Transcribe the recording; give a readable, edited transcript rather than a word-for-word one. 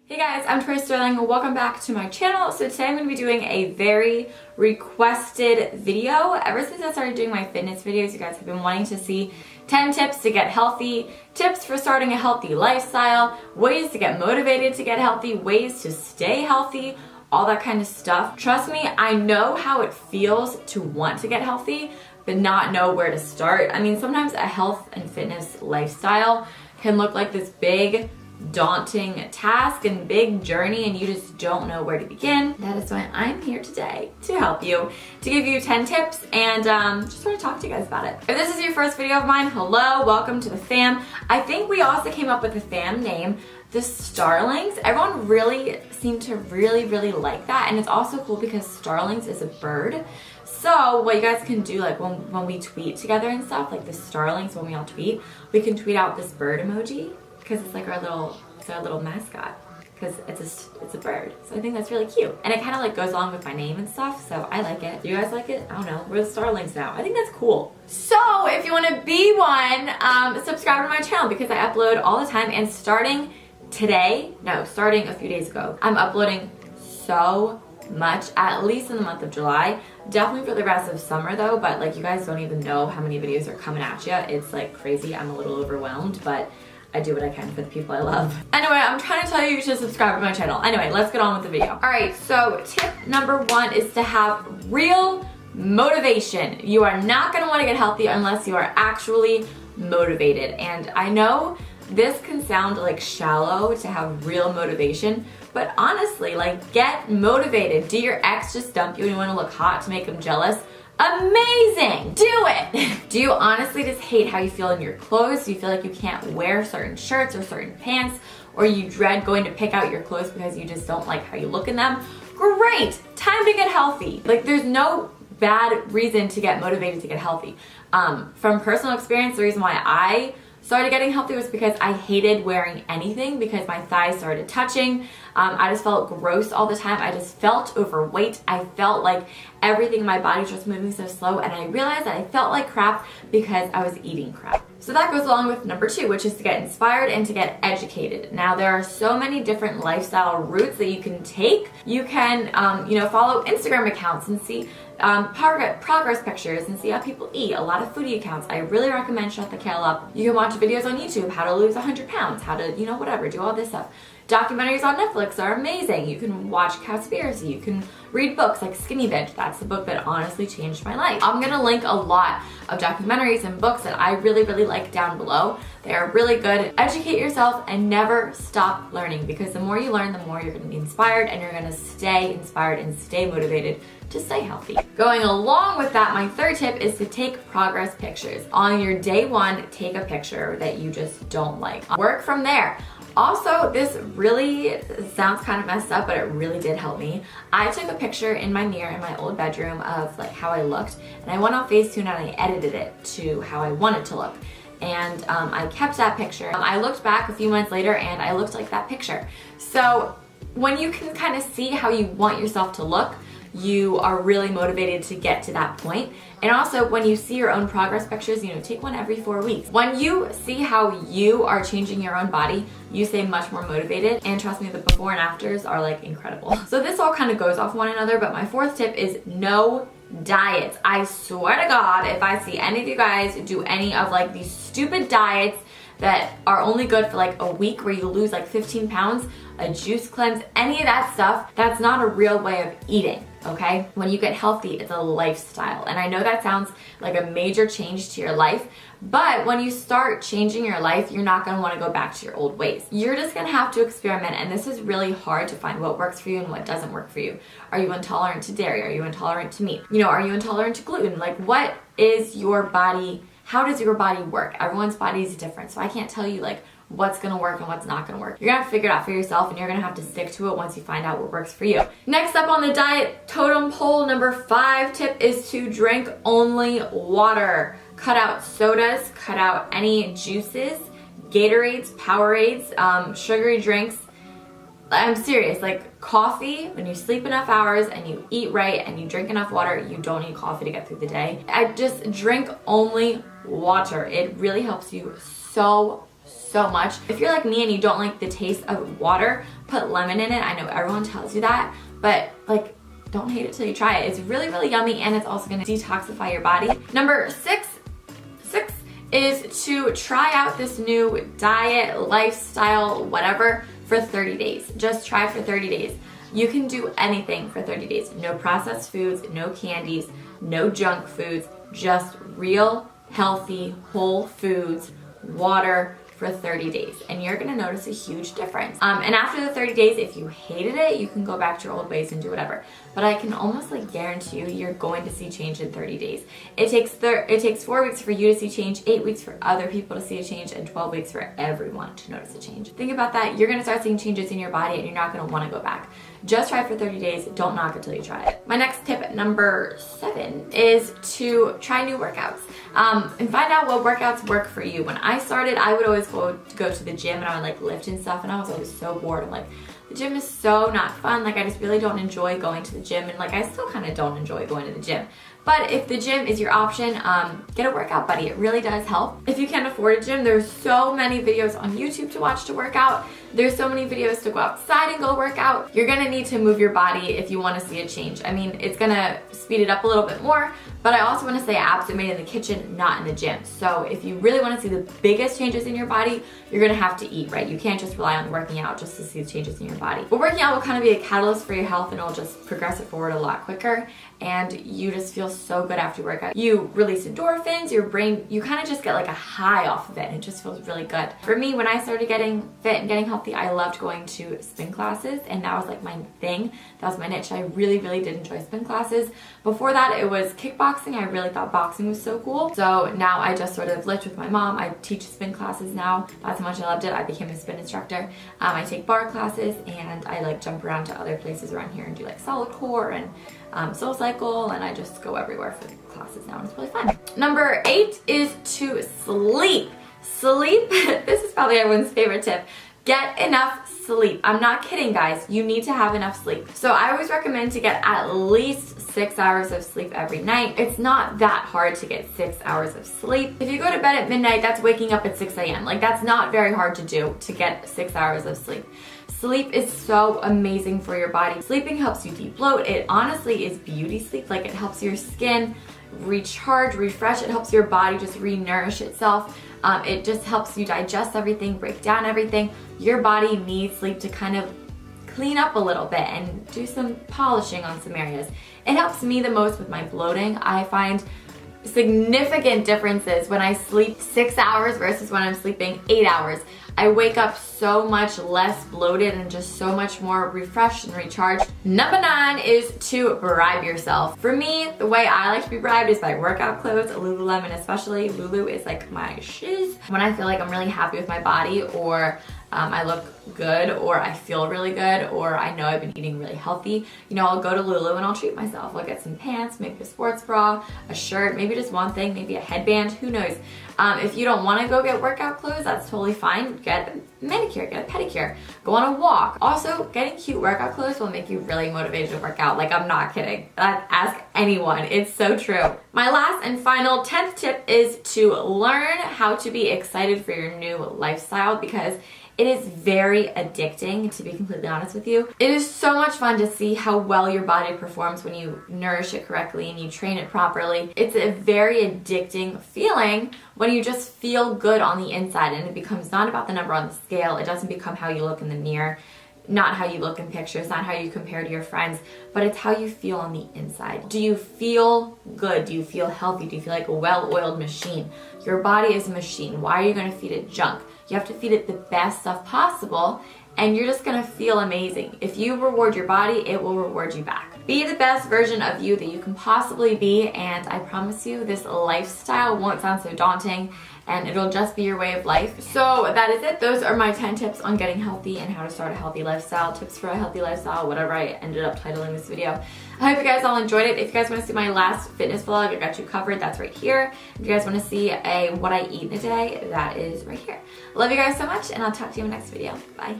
Hey guys, I'm Tori Sterling. Welcome back to my channel. So today I'm going to be doing a very requested video. Ever since I started doing my fitness videos, you guys have been wanting to see 10 tips to get healthy, tips for starting a healthy lifestyle, ways to get motivated to get healthy, ways to stay healthy, all that kind of stuff. Trust me, I know how it feels to want to get healthy, but not know where to start. I mean, sometimes a health and fitness lifestyle can look like this big, daunting task and big journey, and you just don't know where to begin. That is why I'm here today to help you, to give you 10 tips and just want to talk to you guys about it. If this is your first video of mine, hello, welcome to the fam. I think we also came up with the fam name, the Starlings. Everyone really seemed to really like that, and it's also cool because Starlings is a bird. So what you guys can do, like when we tweet together and stuff, like the Starlings, when we all tweet, we can tweet out this bird emoji, because it's like our little mascot, because it's a bird. So I think that's really cute, and it kind of like goes along with my name and stuff, so I like it. Do you guys like it? I don't know, we're the Starlings now. I think that's cool. So if you want to be one, subscribe to my channel because I upload all the time, and starting a few days ago, I'm uploading so much, at least in the month of July. Definitely for the rest of summer though, but like you guys don't even know how many videos are coming at you. It's like crazy. I'm a little overwhelmed, but I do what I can for the people I love. Anyway, I'm trying to tell you to subscribe to my channel. Anyway, let's get on with the video. All right, so tip number 1 is to have real motivation. You are not gonna wanna get healthy unless you are actually motivated. And I know this can sound like shallow to have real motivation, but honestly, like, get motivated. Do your ex just dump you and you wanna look hot to make him jealous? Amazing! Do it! Do you honestly just hate how you feel in your clothes? Do you feel like you can't wear certain shirts or certain pants? Or you dread going to pick out your clothes because you just don't like how you look in them? Great! Time to get healthy. Like, there's no bad reason to get motivated to get healthy. From personal experience, the reason why I started getting healthy was because I hated wearing anything because my thighs started touching. I just felt gross all the time. I just felt overweight. I felt like everything in my body was just moving so slow, and I realized that I felt like crap because I was eating crap. So that goes along with number 2, which is to get inspired and to get educated. Now, there are so many different lifestyle routes that you can take. You can, follow Instagram accounts and see progress pictures and see how people eat. A lot of foodie accounts. I really recommend Shut the Kale Up. You can watch videos on YouTube, how to lose 100 pounds, how to, whatever, do all this stuff. Documentaries on Netflix are amazing. You can watch Cowspiracy. You can read books like Skinny Bitch. That's the book that honestly changed my life. I'm gonna link a lot of documentaries and books that I really like down below. They are really good. Educate yourself and never stop learning, because the more you learn, the more you're gonna be inspired, and you're gonna stay inspired and stay motivated to stay healthy. Going along with that, my 3rd tip is to take progress pictures. On your day 1, take a picture that you just don't like. Work from there. Also, this really sounds kind of messed up, but it really did help me. I took a picture in my mirror in my old bedroom of like how I looked, and I went on Facetune and I edited it to how I wanted to look. And I kept that picture. I looked back a few months later and I looked like that picture. So when you can kind of see how you want yourself to look, you are really motivated to get to that point. And also, when you see your own progress pictures, take one every 4 weeks. When you see how you are changing your own body, you stay much more motivated, and trust me, the before and afters are like incredible. So this all kind of goes off one another, but my 4th tip is no diets. I swear to God, if I see any of you guys do any of like these stupid diets that are only good for like a week where you lose like 15 pounds, a juice cleanse, any of that stuff, that's not a real way of eating, okay? When you get healthy, it's a lifestyle. And I know that sounds like a major change to your life, but when you start changing your life, you're not gonna wanna go back to your old ways. You're just gonna have to experiment, and this is really hard to find what works for you and what doesn't work for you. Are you intolerant to dairy? Are you intolerant to meat? Are you intolerant to gluten? Like, what is your body? How does your body work? Everyone's body is different, so I can't tell you like what's gonna work and what's not gonna work. You're gonna have to figure it out for yourself, and you're gonna have to stick to it once you find out what works for you. Next up on the diet totem pole, number 5 tip is to drink only water. Cut out sodas, cut out any juices, Gatorades, Powerades, sugary drinks. I'm serious, like coffee, when you sleep enough hours and you eat right and you drink enough water, you don't need coffee to get through the day. I just drink only water. It really helps you so so much. If you're like me and you don't like the taste of water, put lemon in it. I know everyone tells you that, but like, don't hate it till you try it. It's really, really yummy, and it's also gonna detoxify your body. Number six is to try out this new diet, lifestyle, whatever, for 30 days. Just try for 30 days. You can do anything for 30 days. No processed foods, no candies, no junk foods, just real, healthy, whole foods, water, for 30 days, and you're gonna notice a huge difference. And after the 30 days, if you hated it, you can go back to your old ways and do whatever. But I can almost like guarantee you're going to see change in 30 days. It takes 4 weeks for you to see change, 8 weeks for other people to see a change, and 12 weeks for everyone to notice a change. Think about that. You're gonna start seeing changes in your body, and you're not gonna wanna go back. Just try it for 30 days. Don't knock it till you try it. My next tip, number 7, is to try new workouts and find out what workouts work for you. When I started, I would always go to the gym and I would like lift and stuff, and I was always so bored. I'm like, the gym is so not fun. Like, I just really don't enjoy going to the gym, and like I still kind of don't enjoy going to the gym. But if the gym is your option, get a workout buddy. It really does help. If you can't afford a gym, there's so many videos on YouTube to watch to work out. There's so many videos to go outside and go work out. You're gonna need to move your body if you wanna see a change. I mean, it's gonna speed it up a little bit more, but I also wanna say abs are made in the kitchen, not in the gym. So if you really wanna see the biggest changes in your body, you're gonna have to eat, right? You can't just rely on working out just to see the changes in your body. But working out will kind of be a catalyst for your health, and it'll just progress it forward a lot quicker, and you just feel so good after workout. You release endorphins, your brain, you kind of just get like a high off of it, and it just feels really good. For me, when I started getting fit and getting healthy, I loved going to spin classes, and that was like my thing. That was my niche. I really, really did enjoy spin classes. Before that, it was kickboxing. I really thought boxing was so cool. So now I just sort of lift with my mom. I teach spin classes now. That's how much I loved it. I became a spin instructor. I take bar classes, and I like jump around to other places around here and do like solid core and Soul Cycle, and I just go everywhere for classes now, and it's really fun. Number 8 is to sleep. Sleep, this is probably everyone's favorite tip. Get enough sleep. I'm not kidding, guys. You need to have enough sleep. So I always recommend to get at least 6 hours of sleep every night. It's not that hard to get 6 hours of sleep. If you go to bed at midnight, that's waking up at 6 a.m. Like, that's not very hard to do, to get 6 hours of sleep. Sleep is so amazing for your body. Sleeping helps you de-bloat. It honestly is beauty sleep. Like, it helps your skin recharge, refresh. It helps your body just re-nourish itself. It just helps you digest everything, break down everything. Your body needs sleep to kind of clean up a little bit and do some polishing on some areas. It helps me the most with my bloating. I find significant differences when I sleep 6 hours versus when I'm sleeping 8 hours. I wake up so much less bloated and just so much more refreshed and recharged. Number 9 is to bribe yourself. For me, the way I like to be bribed is by workout clothes, Lululemon especially. Lulu is like my shiz. When I feel like I'm really happy with my body, or I look good, or I feel really good, or I know I've been eating really healthy, you know, I'll go to Lulu and I'll treat myself. I'll get some pants, maybe a sports bra, a shirt, maybe just one thing, maybe a headband, who knows. If you don't want to go get workout clothes, that's totally fine. Get a manicure, get a pedicure, go on a walk. Also, getting cute workout clothes will make you really motivated to work out. Like, I'm not kidding. Ask anyone. It's so true. My last and final 10th tip is to learn how to be excited for your new lifestyle, because it is very addicting, to be completely honest with you. It is so much fun to see how well your body performs when you nourish it correctly and you train it properly. It's a very addicting feeling when you just feel good on the inside, and it becomes not about the number on the scale. It doesn't become how you look in the mirror, not how you look in pictures, not how you compare to your friends, but it's how you feel on the inside. Do you feel good? Do you feel healthy? Do you feel like a well-oiled machine? Your body is a machine. Why are you gonna feed it junk? You have to feed it the best stuff possible, and you're just gonna feel amazing. If you reward your body, it will reward you back. Be the best version of you that you can possibly be, and I promise you, this lifestyle won't sound so daunting, and it'll just be your way of life. So that is it. Those are my 10 tips on getting healthy and how to start a healthy lifestyle, tips for a healthy lifestyle, whatever I ended up titling this video. I hope you guys all enjoyed it. If you guys want to see my last fitness vlog, I got you covered. That's right here. If you guys want to see what I eat in a day, that is right here. Love you guys so much, and I'll talk to you in the next video. Bye.